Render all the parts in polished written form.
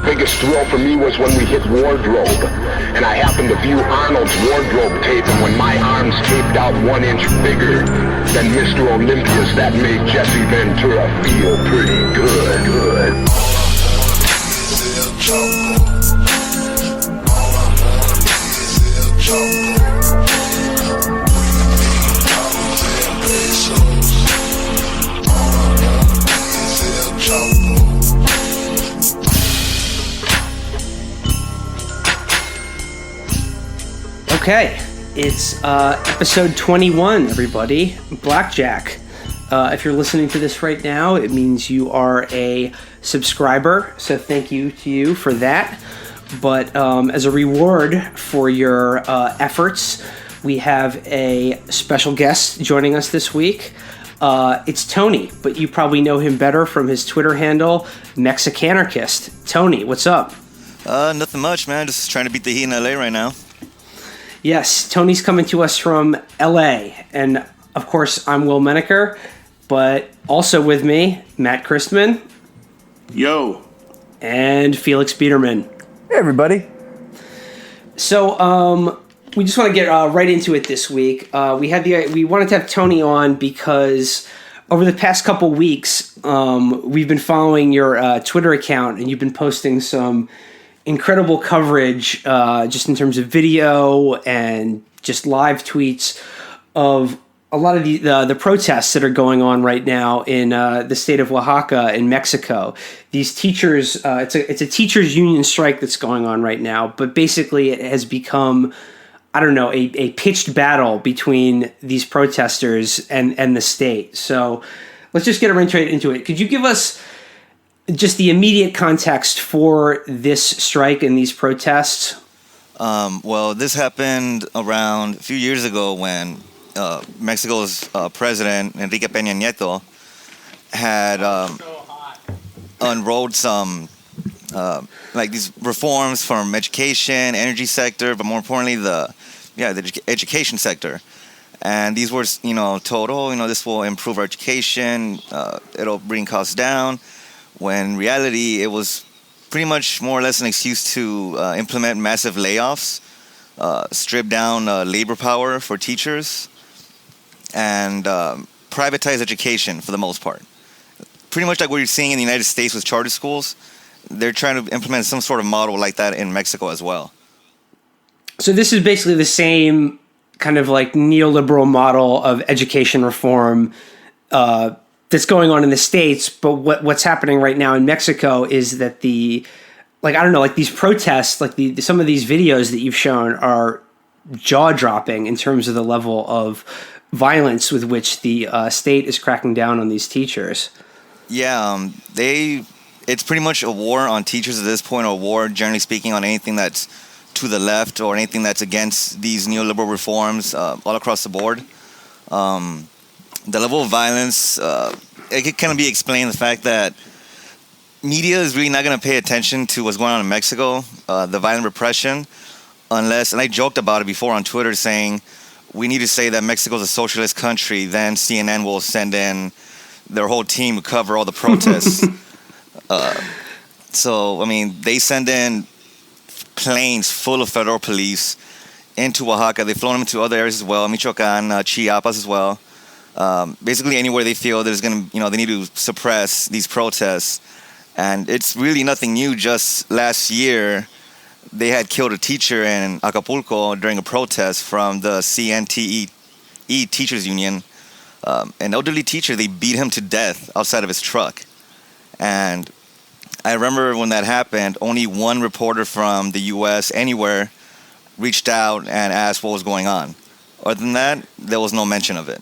biggest thrill for me was when we hit wardrobe, and I happened to view Arnold's wardrobe tape, and when my arms taped out 1 inch bigger than Mr. Olympia's, that made Jesse Ventura feel pretty good. Okay, it's episode 21, everybody. Blackjack. If you're listening to this right now, it means you are a subscriber, so thank you to you for that. But as a reward for your efforts, we have a special guest joining us this week. It's Tony, but you probably know him better from his Twitter handle, Mexicanarchist. Tony, what's up? Nothing much, man. Just trying to beat the heat in LA right now. Yes, Tony's coming to us from LA, and of course I'm Will Menaker, but also with me, Matt Christman. Yo. And Felix Biederman. Hey, everybody. So, we just want to get right into it this week. We wanted to have Tony on because over the past couple weeks, we've been following your Twitter account, and you've been posting some incredible coverage, just in terms of video and just live tweets of a lot of the protests that are going on right now in the state of Oaxaca in Mexico. These teachers, it's a teachers union strike that's going on right now, but basically it has become, I don't know, a pitched battle between these protesters and the state. So let's just get right into it. Could you give us just the immediate context for this strike and these protests? Well, this happened around a few years ago when Mexico's president, Enrique Peña Nieto, had unrolled some like these reforms from education, energy sector, but more importantly, the education sector. And these were, total, this will improve our education, it'll bring costs down. When in reality, it was pretty much more or less an excuse to implement massive layoffs, strip down labor power for teachers, and privatize education for the most part. Pretty much like what you're seeing in the United States with charter schools, they're trying to implement some sort of model like that in Mexico as well. So this is basically the same kind of like neoliberal model of education reform that's going on in the States, but what's happening right now in Mexico is that these protests, like some of these videos that you've shown are jaw-dropping in terms of the level of violence with which the state is cracking down on these teachers. Yeah, it's pretty much a war on teachers at this point, or a war, generally speaking, on anything that's to the left or anything that's against these neoliberal reforms all across the board. The level of violence, it could kind of be explained the fact that media is really not going to pay attention to what's going on in Mexico, the violent repression, unless, and I joked about it before on Twitter saying, we need to say that Mexico's a socialist country, then CNN will send in their whole team to cover all the protests. They send in planes full of federal police into Oaxaca. They've flown them to other areas as well, Michoacan, Chiapas as well. Basically anywhere they feel there's going to, they need to suppress these protests. And it's really nothing new. Just last year, they had killed a teacher in Acapulco during a protest from the CNTE teachers union. An elderly teacher, they beat him to death outside of his truck. And I remember when that happened, only one reporter from the U.S. anywhere reached out and asked what was going on. Other than that, there was no mention of it.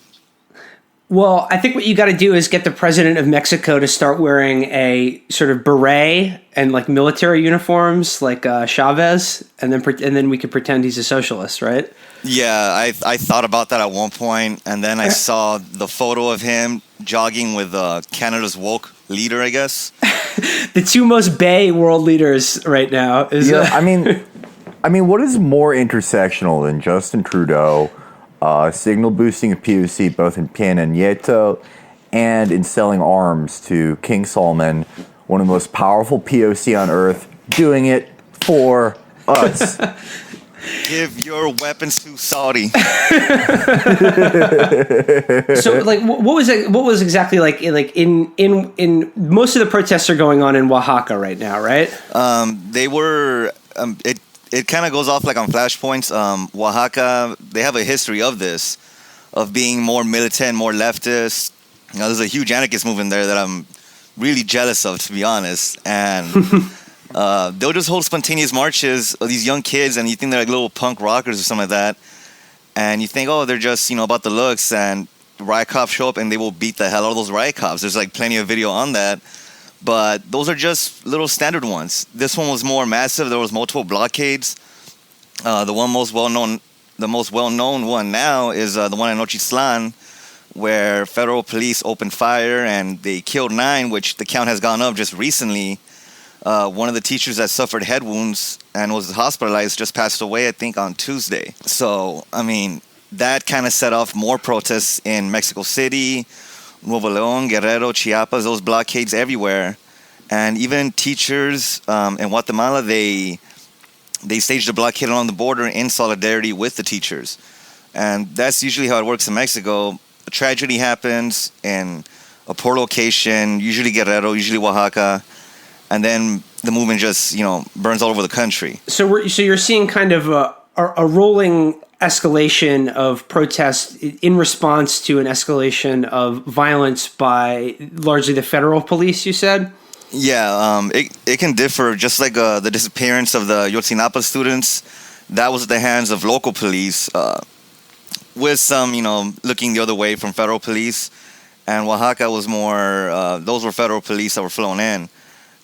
Well, I think what you got to do is get the president of Mexico to start wearing a sort of beret and like military uniforms, like Chavez, and then we could pretend he's a socialist, right? Yeah, I thought about that at one point, and then I saw the photo of him jogging with Canada's woke leader, I guess. The two most bay world leaders right now. I mean, what is more intersectional than Justin Trudeau signal boosting a POC both in Peña Nieto and in selling arms to King Solomon, one of the most powerful POC on earth, doing it for us. Give your weapons to Saudi. So, like, what was it? What was exactly like in most of the protests are going on in Oaxaca right now, right? They were. It kind of goes off like on flashpoints. Oaxaca, they have a history of this, of being more militant, more leftist. You know, there's a huge anarchist movement there that I'm really jealous of, to be honest. And they'll just hold spontaneous marches of these young kids, and you think they're like little punk rockers or something like that. And you think, oh, they're just, about the looks, and riot cops show up and they will beat the hell out of those riot cops. There's like plenty of video on that. But those are just little standard ones. This one was more massive. There was multiple blockades. The most well-known one now is the one in Nochislan, where federal police opened fire and they killed 9, which the count has gone up just recently. One of the teachers that suffered head wounds and was hospitalized just passed away, I think, on Tuesday. So, I mean, that kind of set off more protests in Mexico City, Nuevo León, Guerrero, Chiapas, those blockades everywhere. And even teachers in Guatemala, they staged a blockade along the border in solidarity with the teachers. And that's usually how it works in Mexico. A tragedy happens in a poor location, usually Guerrero, usually Oaxaca, and then the movement just, burns all over the country. So you're seeing kind of a rolling escalation of protests in response to an escalation of violence by largely the federal police, you said? Yeah, it can differ. Just like the disappearance of the Yotzinapa students, that was at the hands of local police, with some, looking the other way from federal police. And Oaxaca was more, those were federal police that were flown in.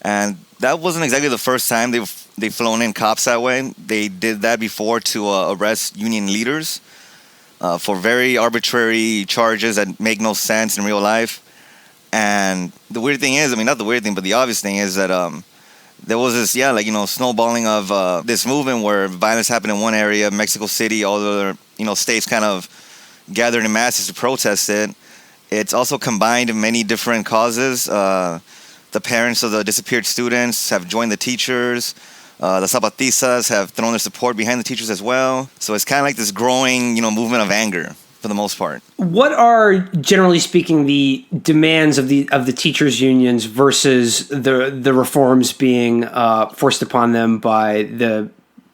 And that wasn't exactly the first time they've flown in cops that way. They did that before to arrest union leaders for very arbitrary charges that make no sense in real life. And the weird thing is, not the weird thing, but the obvious thing is that there was this, snowballing of this movement where violence happened in one area, Mexico City, all the other, states kind of gathered in masses to protest it. It's also combined in many different causes. The parents of the disappeared students have joined the teachers. The Zapatistas have thrown their support behind the teachers as well. So it's kind of like this growing, movement of anger for the most part. What are, generally speaking, the demands of the teachers' unions versus the reforms being forced upon them by the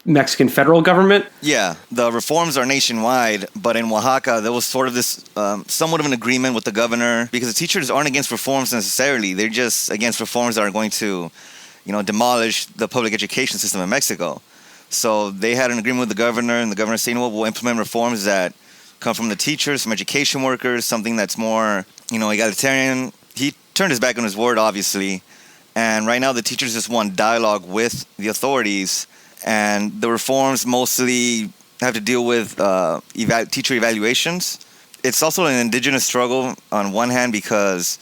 Mexican federal government? Yeah, the reforms are nationwide, but in Oaxaca, there was sort of this somewhat of an agreement with the governor, because the teachers aren't against reforms necessarily. They're just against reforms that are going to, demolish the public education system in Mexico. So they had an agreement with the governor, and the governor saying, well, we'll implement reforms that come from the teachers, from education workers, something that's more, egalitarian. He turned his back on his word, obviously. And right now, the teachers just want dialogue with the authorities. And the reforms mostly have to deal with teacher evaluations. It's also an indigenous struggle on one hand, because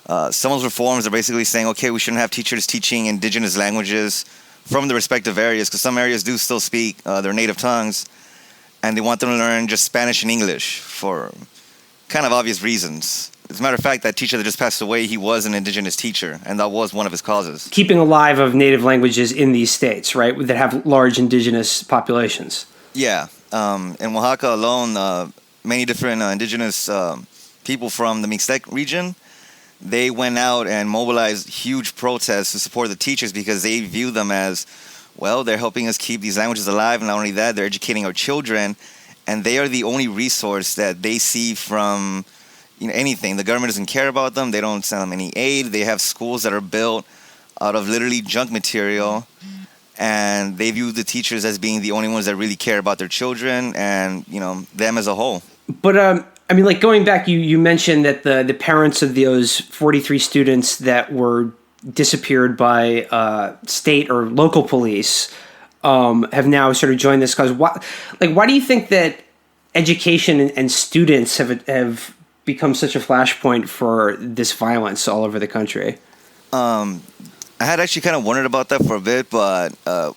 some of those reforms are basically saying, okay, we shouldn't have teachers teaching indigenous languages from the respective areas, because some areas do still speak their native tongues, and they want them to learn just Spanish and English for kind of obvious reasons. As a matter of fact, that teacher that just passed away, he was an indigenous teacher, and that was one of his causes. Keeping alive of native languages in these states, right, that have large indigenous populations. Yeah. In Oaxaca alone, many different indigenous people from the Mixtec region, they went out and mobilized huge protests to support the teachers, because they view them as, well, they're helping us keep these languages alive, and not only that, they're educating our children, and they are the only resource that they see from anything. The government doesn't care about them. They don't send them any aid. They have schools that are built out of literally junk material, and they view the teachers as being the only ones that really care about their children and, them as a whole. But, going back, you mentioned that the parents of those 43 students that were disappeared by state or local police have now sort of joined this cause. Why do you think that education and students have become such a flashpoint for this violence all over the country? I had actually kind of wondered about that for a bit, but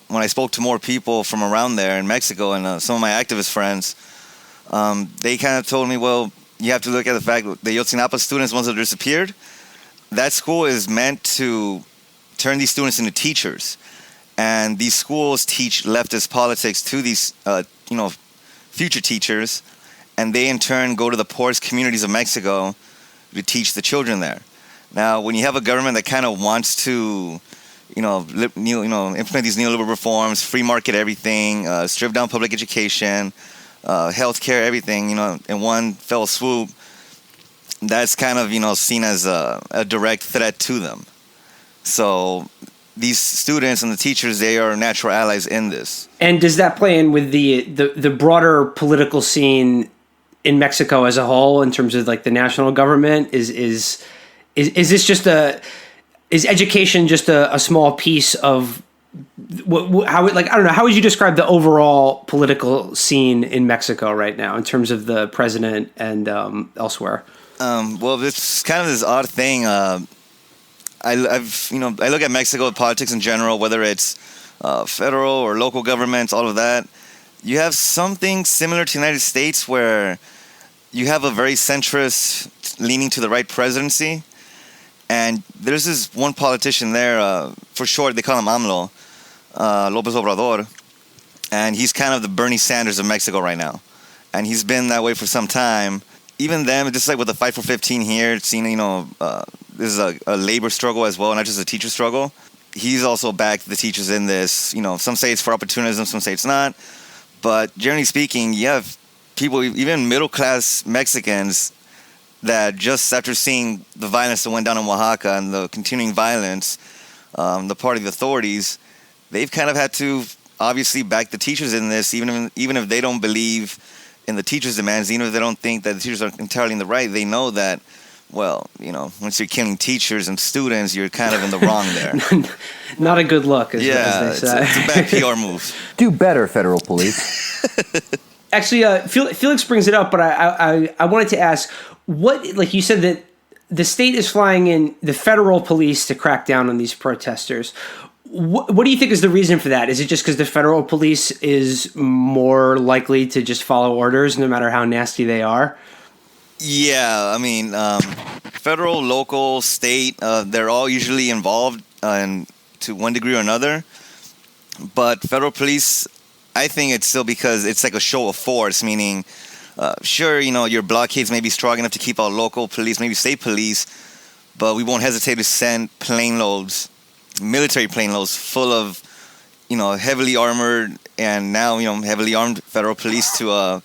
when I spoke to more people from around there in Mexico and some of my activist friends, they kind of told me, well, you have to look at the fact that the Yotzinapa students, ones that disappeared, that school is meant to turn these students into teachers. And these schools teach leftist politics to these, future teachers, and they in turn go to the poorest communities of Mexico to teach the children there. Now, when you have a government that kind of wants to, implement these neoliberal reforms, free market everything, strip down public education, healthcare, everything, in one fell swoop, that's kind of, seen as a direct threat to them. So these students and the teachers, they are natural allies in this. And does that play in with the broader political scene in Mexico as a whole in terms of like the national government? Is this just is education just a small piece of how would you describe the overall political scene in Mexico right now in terms of the president and elsewhere? Well, it's kind of this odd thing. I look at Mexico politics in general, whether it's federal or local governments, all of that. You have something similar to the United States where you have a very centrist leaning to the right presidency. And there's this one politician there, for short, they call him AMLO, López Obrador. And he's kind of the Bernie Sanders of Mexico right now. And he's been that way for some time. Even them, just like with the Fight for 15 here, it's seen, this is a labor struggle as well, not just a teacher struggle. He's also backed the teachers in this. Some say it's for opportunism, some say it's not. But generally speaking, you have people, even middle-class Mexicans, that just after seeing the violence that went down in Oaxaca and the continuing violence, the part of the authorities, they've kind of had to obviously back the teachers in this, even if they don't believe in the teachers' demands, even if they don't think that the teachers are entirely in the right, they know that, well, once you're killing teachers and students, you're kind of in the wrong there. Not a good look, as they say. It's a bad PR move. Do better, federal police. Actually, Felix brings it up, but I wanted to ask, what, like you said that the state is flying in the federal police to crack down on these protesters. What do you think is the reason for that? Is it just because the federal police is more likely to just follow orders no matter how nasty they are? Yeah, I mean, federal, local, state, they're all usually involved to one degree or another. But federal police, I think it's still because it's like a show of force, meaning, sure, your blockades may be strong enough to keep out local police, maybe state police, but we won't hesitate to send plane loads, military plane loads full of, heavily armored and now, heavily armed federal police to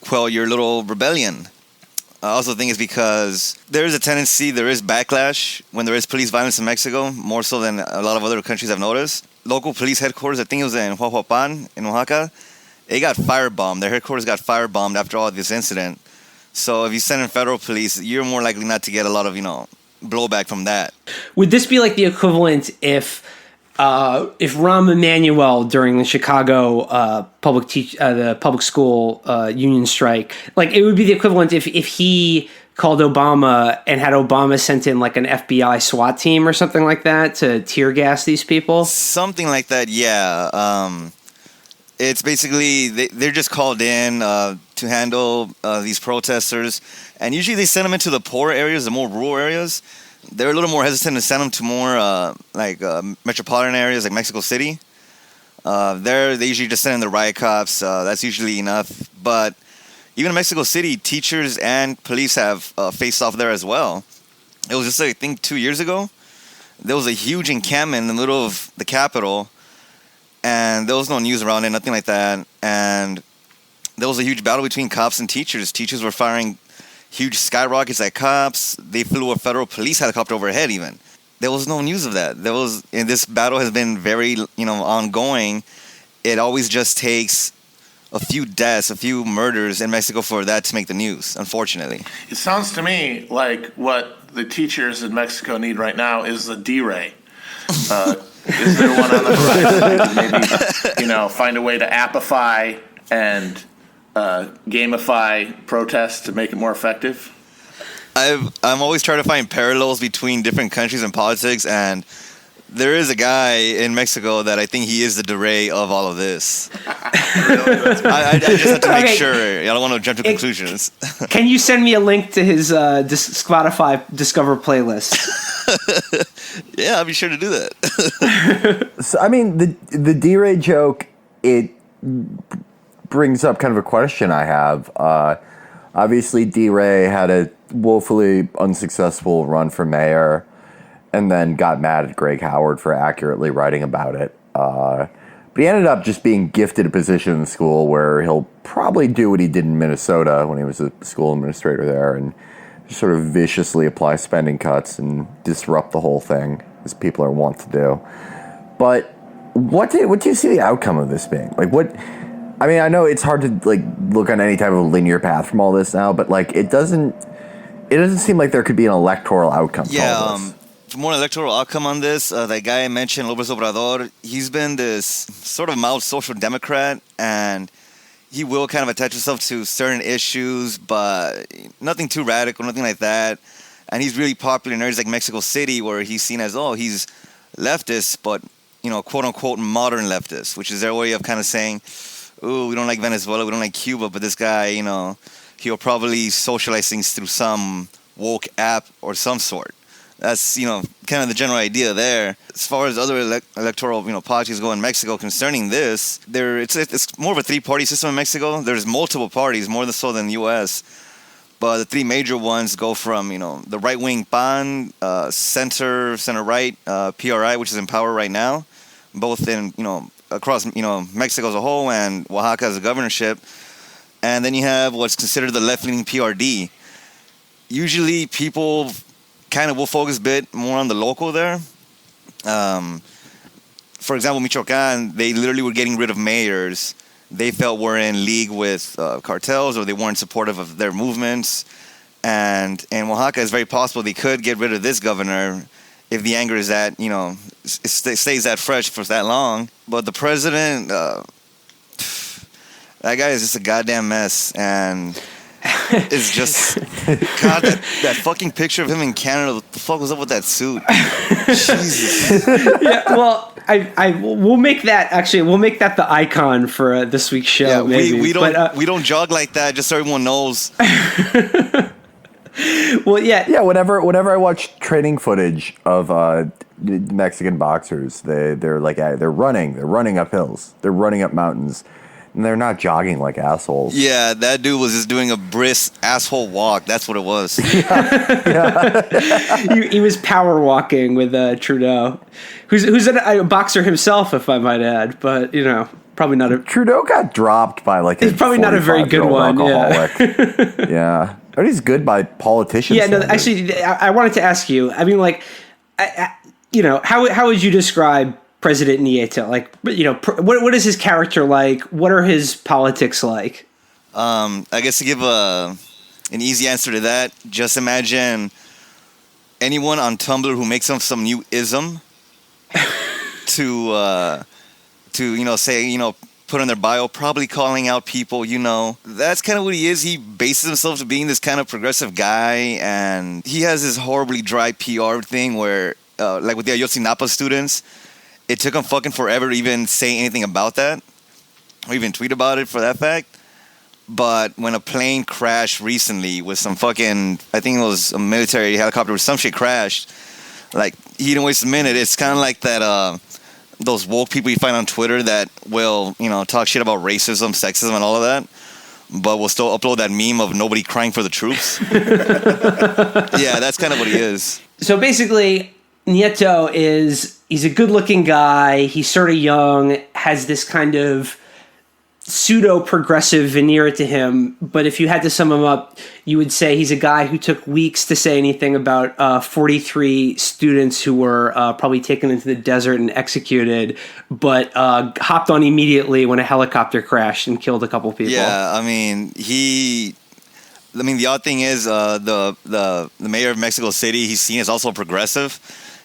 quell your little rebellion. I also think it's because there is backlash when there is police violence in Mexico, more so than a lot of other countries I've noticed. Local police headquarters, I think it was in Huajuapan, in Oaxaca, they got firebombed. Their headquarters got firebombed after all this incident. So if you send in federal police, you're more likely not to get a lot of, blowback from that. Would this be like the equivalent if Rahm Emanuel during the Chicago public school union strike, like it would be the equivalent if he called Obama and had Obama sent in like an FBI SWAT team or something like that to tear gas these people? Something like that, yeah. It's basically they're just called in to handle these protesters, and usually they send them into the poorer areas, the more rural areas. They're a little more hesitant to send them to more metropolitan areas like Mexico City. They usually just send in the riot cops. That's usually enough. But even in Mexico City, teachers and police have faced off there as well. It was just, I think, 2 years ago. There was a huge encampment in the middle of the capital, and there was no news around it, nothing like that. And there was a huge battle between cops and teachers. Teachers were firing huge skyrockets at cops. They flew a federal police helicopter overhead even. There was no news of that. And this battle has been very, ongoing. It always just takes a few deaths, a few murders in Mexico for that to make the news, unfortunately. It sounds to me like what the teachers in Mexico need right now is a D-Ray. Is there one on the horizon? Maybe, find a way to appify and gamify protests to make it more effective? I'm always trying to find parallels between different countries and politics, and there is a guy in Mexico that I think he is the DeRay of all of this. I just have to make sure. I don't want to jump to conclusions. Can you send me a link to his Spotify Discover playlist? Yeah, I'll be sure to do that. So, I mean, the D-Ray joke, it brings up kind of a question I have. Obviously, D-Ray had a woefully unsuccessful run for mayor and then got mad at Greg Howard for accurately writing about it. But he ended up just being gifted a position in school where he'll probably do what he did in Minnesota when he was a school administrator there and just sort of viciously apply spending cuts and disrupt the whole thing, as people are wont to do. But what do you see the outcome of this being? Like, what... I mean, I know it's hard to like look on any type of linear path from all this now, but like it doesn't seem like there could be an electoral outcome. Yeah, for more electoral outcome on this, that guy I mentioned, López Obrador, he's been this sort of mild social democrat, and he will kind of attach himself to certain issues, but nothing too radical, nothing like that. And he's really popular in areas like Mexico City, where he's seen as, oh, he's leftist, but quote unquote modern leftist, which is their way of kind of saying, ooh, we don't like Venezuela, we don't like Cuba, but this guy, he'll probably socialize things through some woke app or some sort. That's, kind of the general idea there. As far as other electoral, politics go in Mexico concerning this, it's more of a three-party system in Mexico. There's multiple parties, more so than the U.S., but the three major ones go from, the right-wing PAN, center-right, PRI, which is in power right now, both in, across Mexico as a whole and Oaxaca as a governorship, and then you have what's considered the left-leaning PRD. Usually, people kind of will focus a bit more on the local there. For example, Michoacán, they literally were getting rid of mayors they felt were in league with cartels or they weren't supportive of their movements. And in Oaxaca, it's very possible they could get rid of this governor if the anger is that, it stays that fresh for that long. But the president, that guy is just a goddamn mess. And it's just, God, that fucking picture of him in Canada, what the fuck was up with that suit? Jesus. Yeah, well, we'll make that the icon for this week's show. Yeah, maybe. we don't jog like that, just so everyone knows. Well, yeah. Whenever I watch training footage of Mexican boxers, they're running up hills, they're running up mountains, and they're not jogging like assholes. Yeah, that dude was just doing a brisk asshole walk. That's what it was. He was power walking with Trudeau, who's a boxer himself, if I might add. But probably not a. Trudeau got dropped by He's probably not a very good one. Alcoholic. Yeah. Yeah. But he's good by politicians. Yeah, no, actually, I wanted to ask you. I mean, how would you describe President Nieto? Like, what is his character like? What are his politics like? I guess to give an easy answer to that, just imagine anyone on Tumblr who makes up some new ism to say, put on their bio, probably calling out people, That's kind of what he is. He bases himself to being this kind of progressive guy, and he has this horribly dry PR thing where, like with the Ayotzinapa students, it took him fucking forever to even say anything about that, or even tweet about it for that fact. But when a plane crashed recently with some fucking, I think it was a military helicopter or some shit crashed, like, he didn't waste a minute. It's kind of like that, those woke people you find on Twitter that will, talk shit about racism, sexism, and all of that, but will still upload that meme of nobody crying for the troops. Yeah, that's kind of what he is. So basically, Nieto he's a good-looking guy. He's sort of young, has this kind of pseudo-progressive veneer to him. But if you had to sum him up, you would say he's a guy who took weeks to say anything about 43 students who were probably taken into the desert and executed, but hopped on immediately when a helicopter crashed and killed a couple people. Yeah, I mean, the odd thing is the mayor of Mexico City, he's seen as also progressive.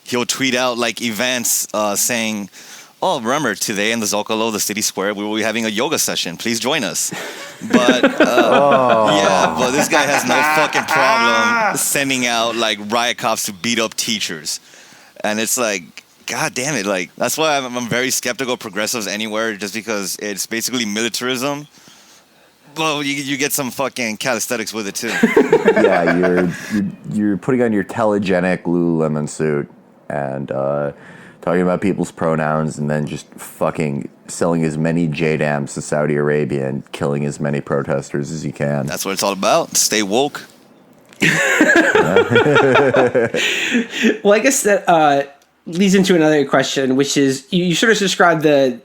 He'll tweet out like events saying, oh, remember, today in the Zocalo, the city square, we will be having a yoga session. Please join us. But, yeah, but this guy has no fucking problem sending out, like, riot cops to beat up teachers. And it's like, God damn it. Like, that's why I'm very skeptical of progressives anywhere, just because it's basically militarism. Well, you get some fucking calisthenics with it too. Yeah, you're putting on your telegenic Lululemon suit and talking about people's pronouns, and then just fucking selling as many JDAMs to Saudi Arabia and killing as many protesters as you can. That's what it's all about. Stay woke. Well, I guess that leads into another question, which is you sort of described the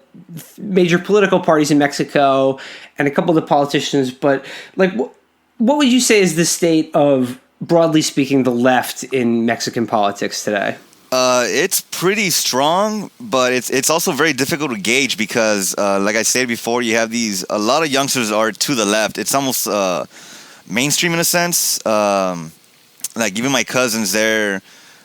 major political parties in Mexico and a couple of the politicians, but like, what would you say is the state of, broadly speaking, the left in Mexican politics today? It's pretty strong, but it's also very difficult to gauge because, like I said before, you have a lot of youngsters are to the left. It's almost mainstream in a sense. Like even my cousins, they're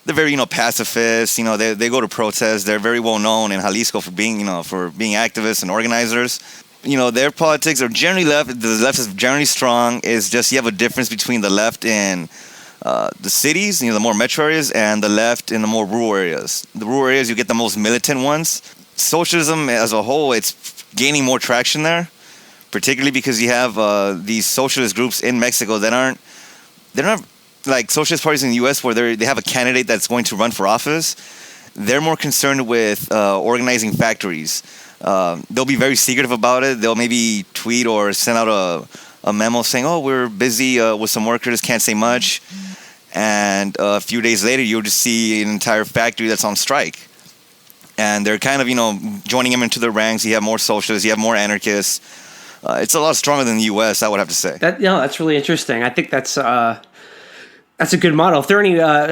very pacifist. They go to protests. They're very well known in Jalisco for being activists and organizers. Their politics are generally left. The left is generally strong. It's just you have a difference between the left in the cities, the more metro areas, and the left in the more rural areas. The rural areas, you get the most militant ones. Socialism as a whole, it's gaining more traction there, particularly because you have these socialist groups in Mexico that they're not like socialist parties in the U.S. where they have a candidate that's going to run for office. They're more concerned with organizing factories. They'll be very secretive about it. They'll maybe tweet or send out a memo saying, "Oh, we're busy with some workers, can't say much." And a few days later, you'll just see an entire factory that's on strike. And they're kind of, joining them into their ranks. You have more socialists, you have more anarchists. It's a lot stronger than the U.S., I would have to say. That's really interesting. I think that's a good model. If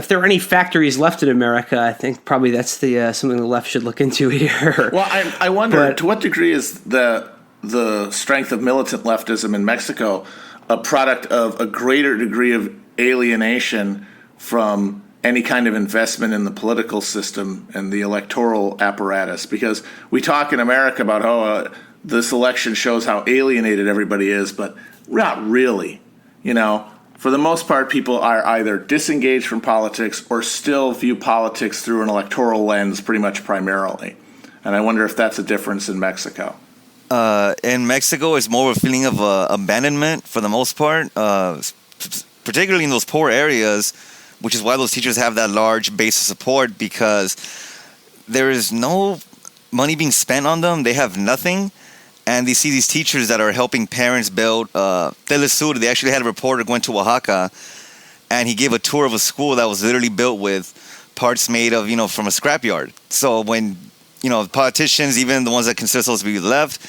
there are any factories left in America, I think probably that's something the left should look into here. Well, I wonder to what degree is the strength of militant leftism in Mexico a product of a greater degree of alienation from any kind of investment in the political system and the electoral apparatus? Because we talk in America about this election shows how alienated everybody is, but not really. For the most part, people are either disengaged from politics or still view politics through an electoral lens pretty much primarily. And I wonder if that's a difference in Mexico. In Mexico, it's more of a feeling of abandonment for the most part, particularly in those poor areas, which is why those teachers have that large base of support, because there is no money being spent on them. They have nothing. And they see these teachers that are helping parents build Telesur. They actually had a reporter going to Oaxaca, and he gave a tour of a school that was literally built with parts made of, from a scrapyard. So when, politicians, even the ones that consider themselves to be left,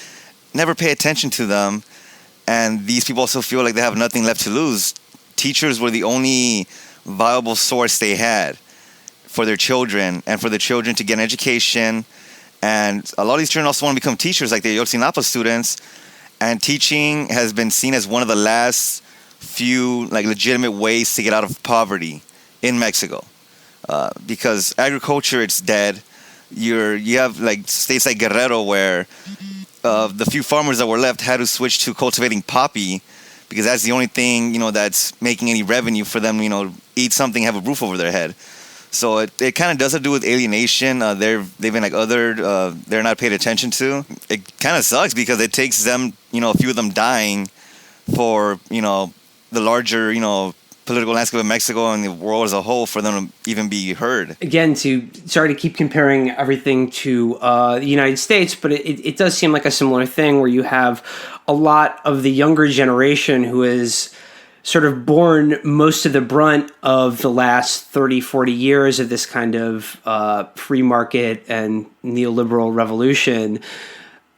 never pay attention to them. And these people also feel like they have nothing left to lose. Teachers were the only viable source they had for their children and for the children to get an education. And a lot of these children also want to become teachers, like the Ayotzinapa students. And teaching has been seen as one of the last few legitimate ways to get out of poverty in Mexico. Because agriculture, it's dead. You have states like Guerrero where the few farmers that were left had to switch to cultivating poppy because that's the only thing, that's making any revenue for them, eat something, have a roof over their head. So it kind of does have to do with alienation. They've been othered. They're not paid attention to. It kind of sucks because it takes them, a few of them dying for, the larger, political landscape of Mexico and the world as a whole for them to even be heard. Again, sorry to keep comparing everything to the United States, but it does seem like a similar thing where you have a lot of the younger generation who is sort of borne most of the brunt of the last 30, 40 years of this kind of free market and neoliberal revolution,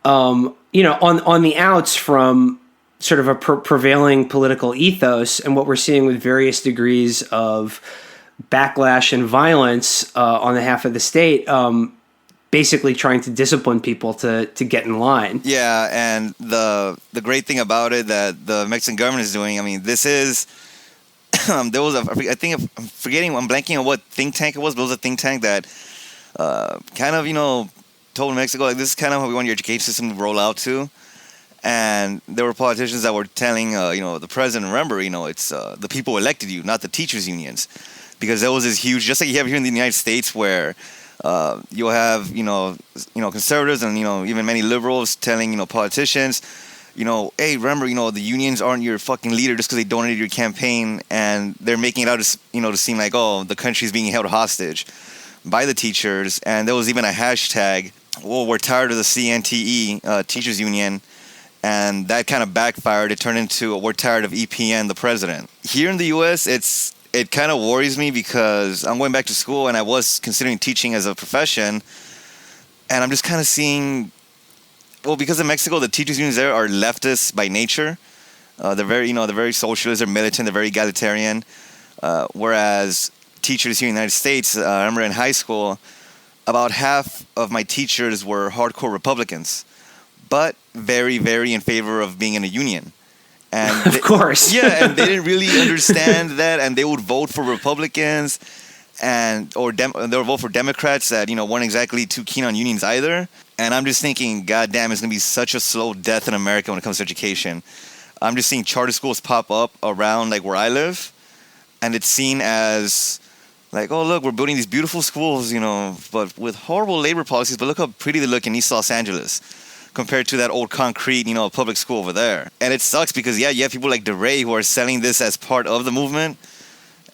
on the outs from sort of a prevailing political ethos, and what we're seeing with various degrees of backlash and violence on the half of the state, basically trying to discipline people to get in line. Yeah, and the great thing about it that the Mexican government is doing, this is, there was I'm blanking on what think tank it was, but it was a think tank that kind of, told Mexico, this is kind of how we want your education system to roll out to. And there were politicians that were telling, the president, remember, it's the people who elected you, not the teachers' unions. Because there was this huge, just like you have here in the United States, where you'll have, conservatives and, even many liberals telling, politicians, hey, remember, the unions aren't your fucking leader just because they donated your campaign, and they're making it out as, to seem like, oh, the country's being held hostage by the teachers. And there was even a hashtag, well, we're tired of the CNTE, teachers union, and that kind of backfired. It turned into, we're tired of EPN, the president. Here in the U.S., it kind of worries me because I'm going back to school, and I was considering teaching as a profession, and I'm just kind of seeing, well, because in Mexico, the teachers unions there are leftists by nature. They're very socialist, they're militant, they're very egalitarian. Whereas teachers here in the United States, I remember in high school, about half of my teachers were hardcore Republicans, but very, very in favor of being in a union. And of course. Yeah, and they didn't really understand that, and they would vote for Republicans or they would vote for Democrats that, weren't exactly too keen on unions either. And I'm just thinking, God damn, it's going to be such a slow death in America when it comes to education. I'm just seeing charter schools pop up around like where I live, and it's seen as like, oh, look, we're building these beautiful schools, but with horrible labor policies, but look how pretty they look in East Los Angeles compared to that old concrete, public school over there. And it sucks because, you have people like DeRay who are selling this as part of the movement,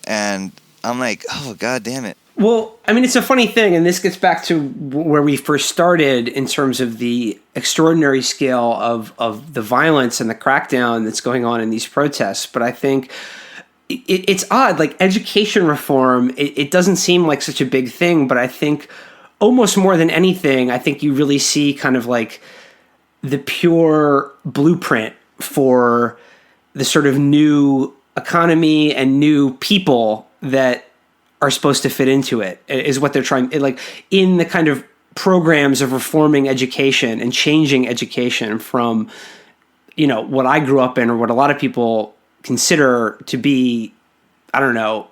and I'm like, oh, God damn it. Well, I mean, it's a funny thing, and this gets back to where we first started in terms of the extraordinary scale of the violence and the crackdown that's going on in these protests. But I think it's odd, like education reform, it doesn't seem like such a big thing, but I think almost more than anything, I think you really see kind of like the pure blueprint for the sort of new economy and new people that are supposed to fit into it, is what they're trying, like in the kind of programs of reforming education and changing education from, what I grew up in or what a lot of people consider to be, I don't know,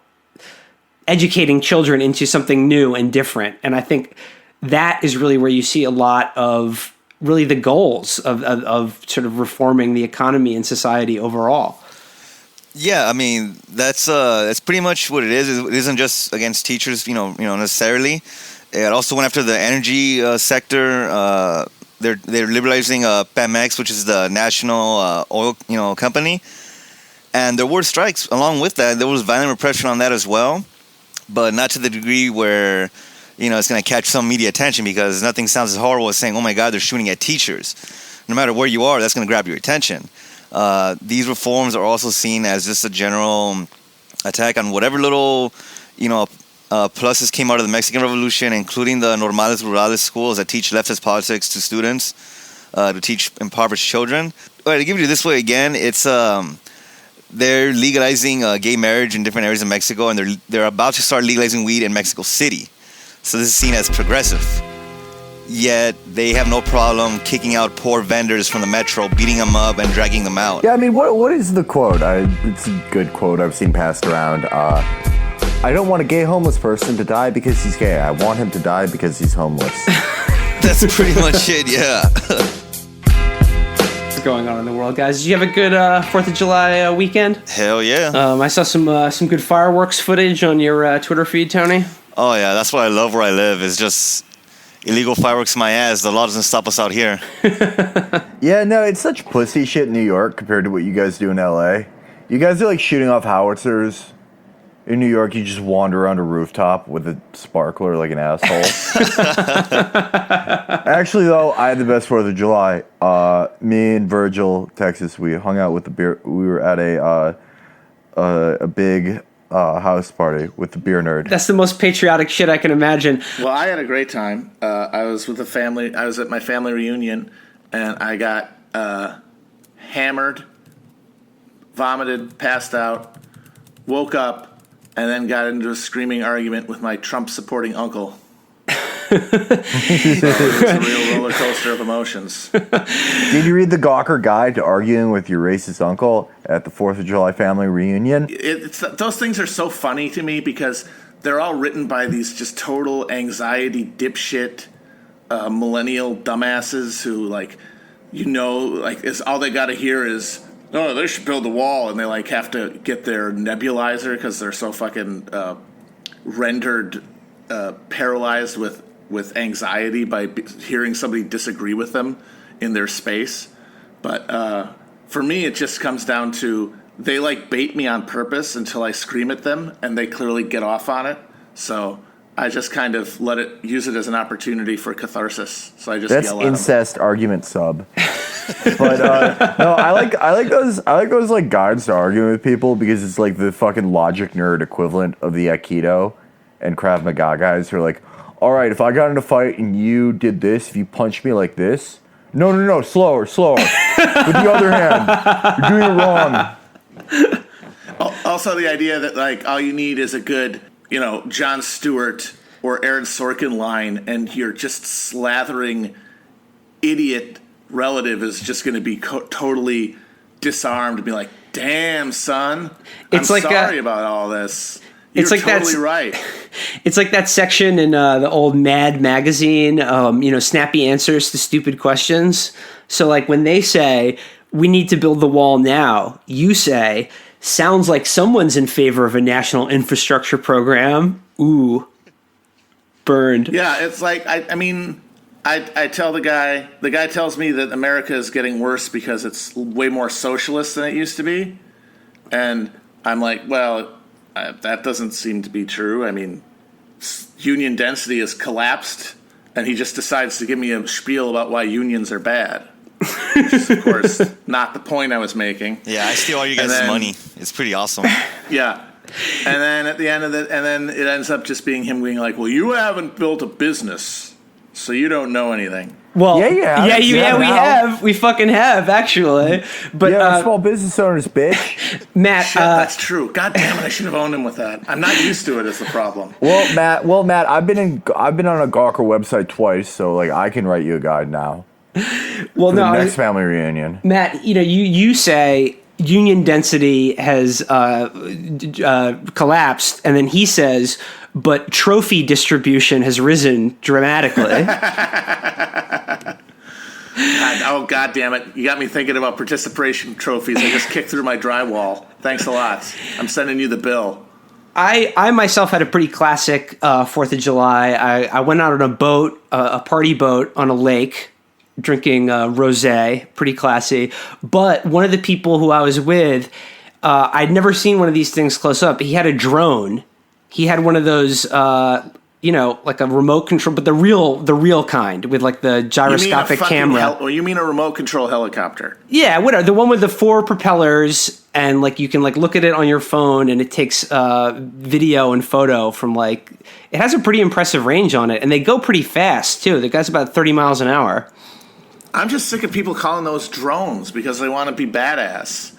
educating children into something new and different. And I think that is really where you see a lot of really the goals of sort of reforming the economy and society overall. Yeah, I mean, that's pretty much what it is. It isn't just against teachers, necessarily. It also went after the energy sector. They're liberalizing Pemex, which is the national oil company, and there were strikes along with that. There was violent repression on that as well, but not to the degree where it's going to catch some media attention, because nothing sounds as horrible as saying, "Oh my God, they're shooting at teachers." No matter where you are, that's going to grab your attention. These reforms are also seen as just a general attack on whatever little, pluses came out of the Mexican Revolution, including the normales rurales schools that teach leftist politics to students, to teach impoverished children. All right, to give you this way again, it's they're legalizing gay marriage in different areas of Mexico, and they're about to start legalizing weed in Mexico City. So this is seen as progressive. Yet they have no problem kicking out poor vendors from the metro, beating them up and dragging them out. Yeah, I mean, what is the quote? It's a good quote I've seen passed around. I don't want a gay homeless person to die because he's gay. I want him to die because he's homeless. That's pretty much it, yeah. What's going on in the world, guys? Did you have a good 4th of July weekend? Hell yeah. I saw some good fireworks footage on your Twitter feed, Tony. Oh yeah, that's what I love where I live. It's just illegal fireworks my ass. The law doesn't stop us out here. Yeah, no, it's such pussy shit in New York compared to what you guys do in LA. You guys are like shooting off howitzers. In New York, you just wander around a rooftop with a sparkler like an asshole. Actually, though, I had the best 4th of July. Me and Virgil, Texas, we hung out with the beer. We were at a big house party with the beer nerd. That's the most patriotic shit I can imagine. Well, I had a great time. I was with the family. I was at my family reunion, and I got hammered, vomited, passed out, woke up, and then got into a screaming argument with my Trump-supporting uncle. So it was a real roller coaster of emotions. Did you read the Gawker Guide to Arguing with Your Racist Uncle at the 4th of July family reunion? Those things are so funny to me because they're all written by these just total anxiety dipshit millennial dumbasses who, is all they got to hear is, "Oh, they should build a wall," and they have to get their nebulizer because they're so fucking rendered paralyzed with anxiety by hearing somebody disagree with them in their space. But for me, it just comes down to they like bait me on purpose until I scream at them, and they clearly get off on it. So I just kind of use it as an opportunity for catharsis. So I just That's yell at incest argument sub. But no, I like those like guides to arguing with people because it's like the fucking logic nerd equivalent of the Aikido and Krav Maga guys who are like, all right, if I got in a fight and you did this, if you punched me like this, no, slower, with the other hand, you're doing it wrong. Also, the idea that like all you need is a good, Jon Stewart or Aaron Sorkin line, and you're just slathering idiot relative is just going to be totally disarmed and be like, "Damn, son, I'm sorry about all this." You're it's like totally right. It's like that section in the old Mad magazine, snappy answers to stupid questions. So like when they say, we need to build the wall now, you say, sounds like someone's in favor of a national infrastructure program. Ooh, burned. Yeah, it's like, I tell the guy tells me that America is getting worse because it's way more socialist than it used to be. And I'm like, well, that doesn't seem to be true. I mean, union density has collapsed, and he just decides to give me a spiel about why unions are bad. Which is, of course, not the point I was making. Yeah, I steal all you guys' money. It's pretty awesome. Yeah. And then at the end of it, and then it ends up just being him being like, well, you haven't built a business, so you don't know anything. Well, yeah, we have. We fucking have, actually. But we're small business owners, bitch. Matt, Shit, that's true. God damn it, I should have owned him with that. I'm not used to it is the problem. Well, Matt, I've been on a Gawker website twice, so like I can write you a guide now. Well, for the next family reunion. Matt, you say union density has collapsed, and then he says, but trophy distribution has risen dramatically. God damn it. You got me thinking about participation trophies. I just kicked through my drywall. Thanks a lot. I'm sending you the bill. I myself had a pretty classic 4th of July. I went out on a boat, a party boat on a lake, drinking rosé, pretty classy. But one of the people who I was with, I'd never seen one of these things close up. He had a drone. He had one of those, like a remote control, but the real kind with like the gyroscopic camera. You mean a remote control helicopter? Yeah, whatever. The one with the 4 propellers, and like you can like look at it on your phone, and it takes video and photo from like. It has a pretty impressive range on it, and they go pretty fast too. The guy's about 30 miles an hour. I'm just sick of people calling those drones because they want to be badass.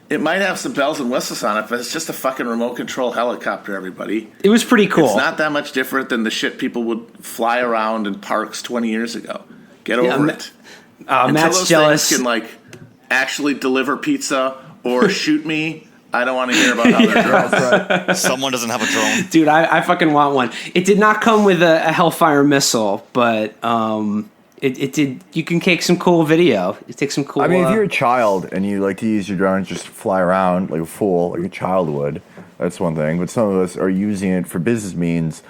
It might have some bells and whistles on it, but it's just a fucking remote control helicopter, everybody. It was pretty cool. It's not that much different than the shit people would fly around in parks 20 years ago. Get over it. Until Matt's those jealous. things can, like, actually deliver pizza or shoot me, I don't want to hear about how they're drones. Right. Someone doesn't have a drone. Dude, I fucking want one. It did not come with a Hellfire missile, but it did. You can take some cool video. You take some cool. I mean, if you're a child and you like to use your drone and just fly around like a fool, like a child would, that's one thing. But some of us are using it for business means.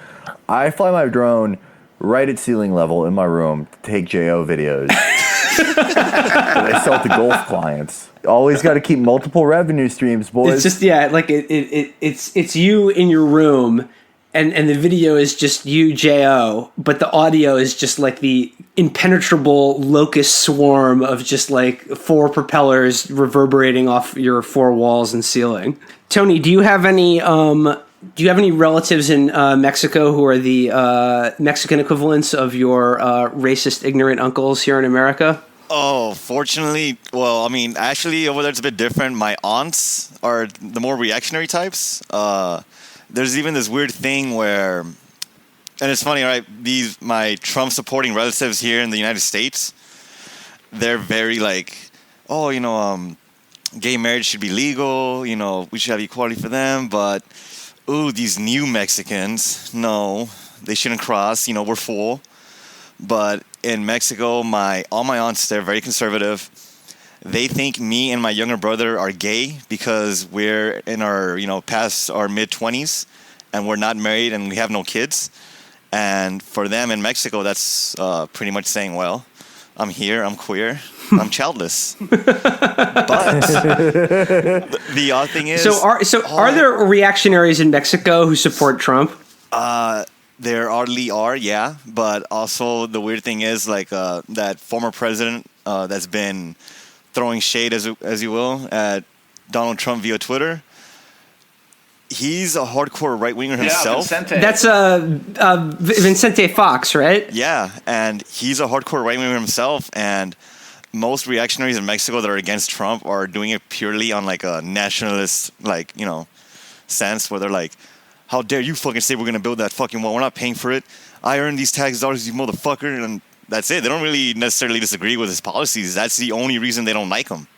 I fly my drone right at ceiling level in my room to take JO videos that I sell to golf clients. Always got to keep multiple revenue streams, boys. It's just it's you in your room. And the video is just you, J.O., but the audio is just like the impenetrable locust swarm of just like 4 propellers reverberating off your 4 walls and ceiling. Tony, do you have any relatives in Mexico who are the Mexican equivalents of your racist, ignorant uncles here in America? Oh, fortunately, well, I mean, actually over there it's a bit different. My aunts are the more reactionary types. There's even this weird thing where, and it's funny, right? My Trump supporting relatives here in the United States, they're very like, oh, gay marriage should be legal. We should have equality for them. But, these new Mexicans, no, they shouldn't cross. We're full. But in Mexico, all my aunts, they're very conservative. They think me and my younger brother are gay because we're in our, past our mid-20s and we're not married and we have no kids. And for them in Mexico, that's pretty much saying, well, I'm here, I'm queer. I'm childless. But the odd thing is, are there reactionaries in Mexico who support Trump? There hardly are, yeah. But also the weird thing is, like, that former president that's been throwing shade, as you will, at Donald Trump via Twitter. He's a hardcore right-winger himself. Yeah, Vicente. That's Vicente Fox, right? Yeah, and he's a hardcore right-winger himself, and most reactionaries in Mexico that are against Trump are doing it purely on, like, a nationalist, like, sense, where they're like, how dare you fucking say we're going to build that fucking wall? We're not paying for it. I earned these tax dollars, you motherfucker, and that's it. They don't really necessarily disagree with his policies. That's the only reason they don't like him.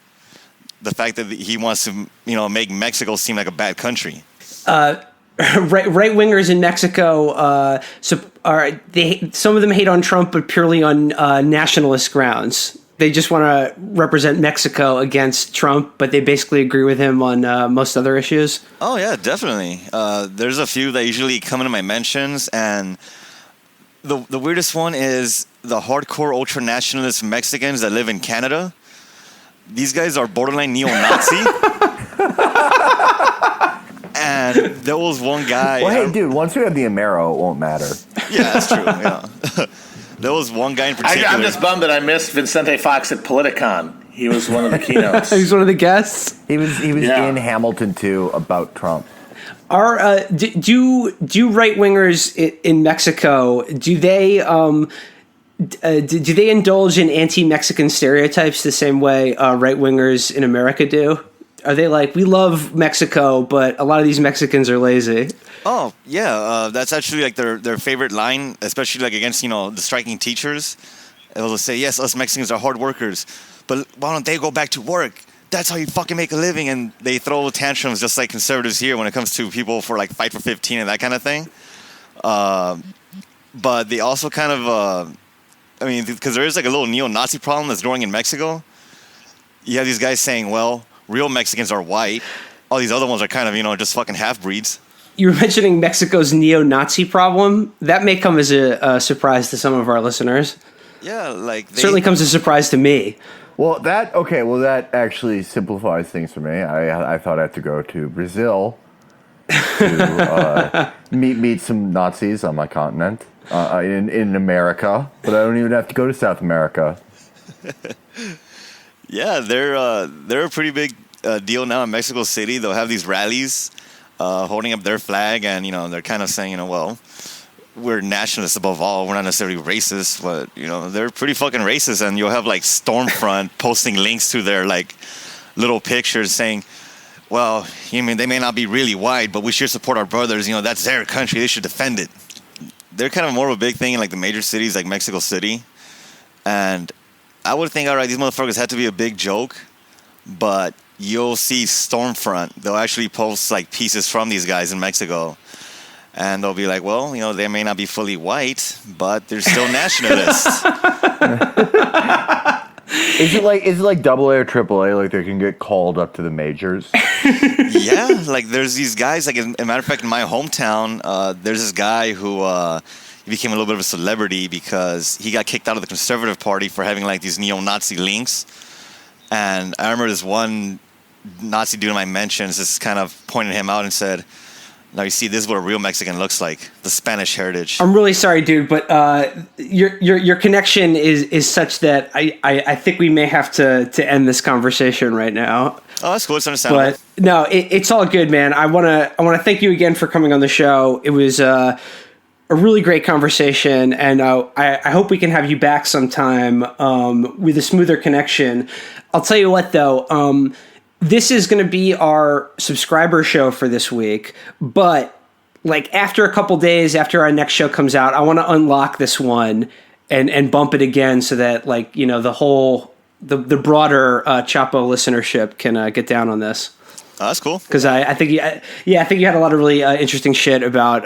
The fact that he wants to, make Mexico seem like a bad country. Right wingers in Mexico some of them hate on Trump, but purely on nationalist grounds. They just want to represent Mexico against Trump, but they basically agree with him on most other issues. Oh yeah, definitely. There's a few that usually come into my mentions, and the weirdest one is the hardcore ultra nationalist Mexicans that live in Canada. These guys are borderline neo-Nazi. And there was one guy. Well, hey, dude, once we have the Amero, it won't matter. Yeah, that's true. Yeah. There was one guy in particular. I'm just bummed that I missed Vicente Fox at Politicon. He was one of the keynotes. He was one of the guests. He was in Hamilton too about Trump. Do right wingers in Mexico? Do they indulge in anti-Mexican stereotypes the same way right wingers in America do? Are they like, we love Mexico, but a lot of these Mexicans are lazy? Oh, yeah. That's actually like their favorite line, especially like against, the striking teachers. They'll say, yes, us Mexicans are hard workers, but why don't they go back to work? That's how you fucking make a living. And they throw tantrums just like conservatives here when it comes to people for like Fight for 15 and that kind of thing. But they also kind of, because there is like a little neo-Nazi problem that's growing in Mexico. You have these guys saying, well, real Mexicans are white. All these other ones are kind of, just fucking half-breeds. You were mentioning Mexico's neo-Nazi problem. That may come as a surprise to some of our listeners. Yeah, certainly comes as a surprise to me. Well, that actually simplifies things for me. I thought I had to go to Brazil to meet some Nazis on my continent in America, but I don't even have to go to South America. Yeah, they're a pretty big deal now in Mexico City. They'll have these rallies holding up their flag, and they're kind of saying, well, we're nationalists above all. We're not necessarily racist, but they're pretty fucking racist. And you'll have like Stormfront posting links to their like little pictures saying, well, they may not be really white, but we should support our brothers. That's their country. They should defend it. They're kind of more of a big thing in like the major cities like Mexico City, and I would think, all right, these motherfuckers had to be a big joke, but you'll see Stormfront. They'll actually post like pieces from these guys in Mexico, and they'll be like, well, they may not be fully white, but they're still nationalists. Is it like double A or triple A? Like they can get called up to the majors? Yeah, like there's these guys. Like, as a matter of fact, in my hometown, there's this guy who he became a little bit of a celebrity because he got kicked out of the Conservative Party for having like these neo-Nazi links. And I remember this one Nazi dude in my mentions just kind of pointed him out and said, now you see, this is what a real Mexican looks like, the Spanish heritage. I'm really sorry, dude, but your connection is such that I think we may have to end this conversation right now. Oh, that's cool. It's understandable. But no, it's all good, man. I wanna thank you again for coming on the show. It was a really great conversation, and I hope we can have you back sometime with a smoother connection. I'll tell you what, though. This is going to be our subscriber show for this week, but like after a couple days after our next show comes out, I want to unlock this one and bump it again so that like, the whole, the broader Chapo listenership can get down on this. Oh, that's cool. Because I think you had a lot of really interesting shit about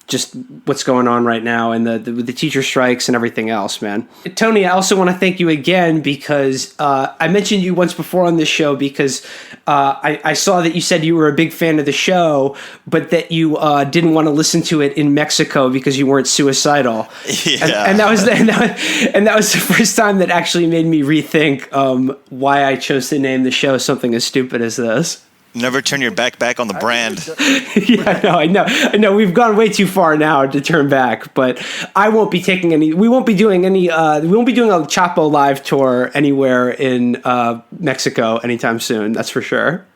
just what's going on right now and the teacher strikes and everything else, man. Tony, I also want to thank you again because I mentioned you once before on this show because I saw that you said you were a big fan of the show, but that you didn't want to listen to it in Mexico because you weren't suicidal. Yeah. And that was the first time that actually made me rethink why I chose to name the show something as stupid as this. Never turn your back on the brand. Yeah, I know. We've gone way too far now to turn back, but I won't be taking any. We won't be doing any. We won't be doing a Chapo live tour anywhere in Mexico anytime soon. That's for sure.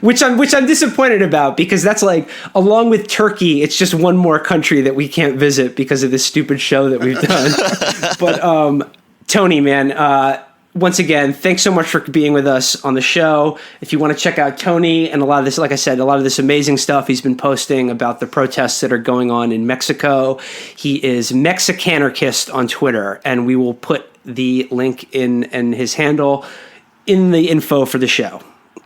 Which I'm disappointed about because that's like, along with Turkey, it's just one more country that we can't visit because of this stupid show that we've done. But Tony, man. Once again, thanks so much for being with us on the show. If you want to check out Tony and a lot of this, like I said, a lot of this amazing stuff he's been posting about the protests that are going on in Mexico, he is Mexicanarchist on Twitter, and we will put the link in and his handle in the info for the show.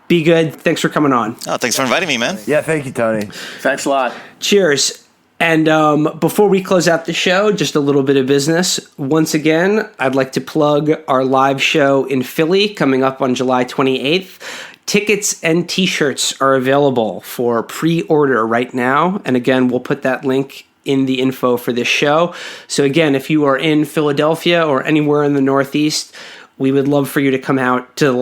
Be good. Thanks for coming on. Oh, thanks for inviting me, man. Yeah, thank you, Tony. Thanks a lot. Cheers. And before we close out the show, just a little bit of business. Once again, I'd like to plug our live show in Philly coming up on July 28th. Tickets and T-shirts are available for pre-order right now. And again, we'll put that link in the info for this show. So again, if you are in Philadelphia or anywhere in the Northeast, we would love for you to come out to the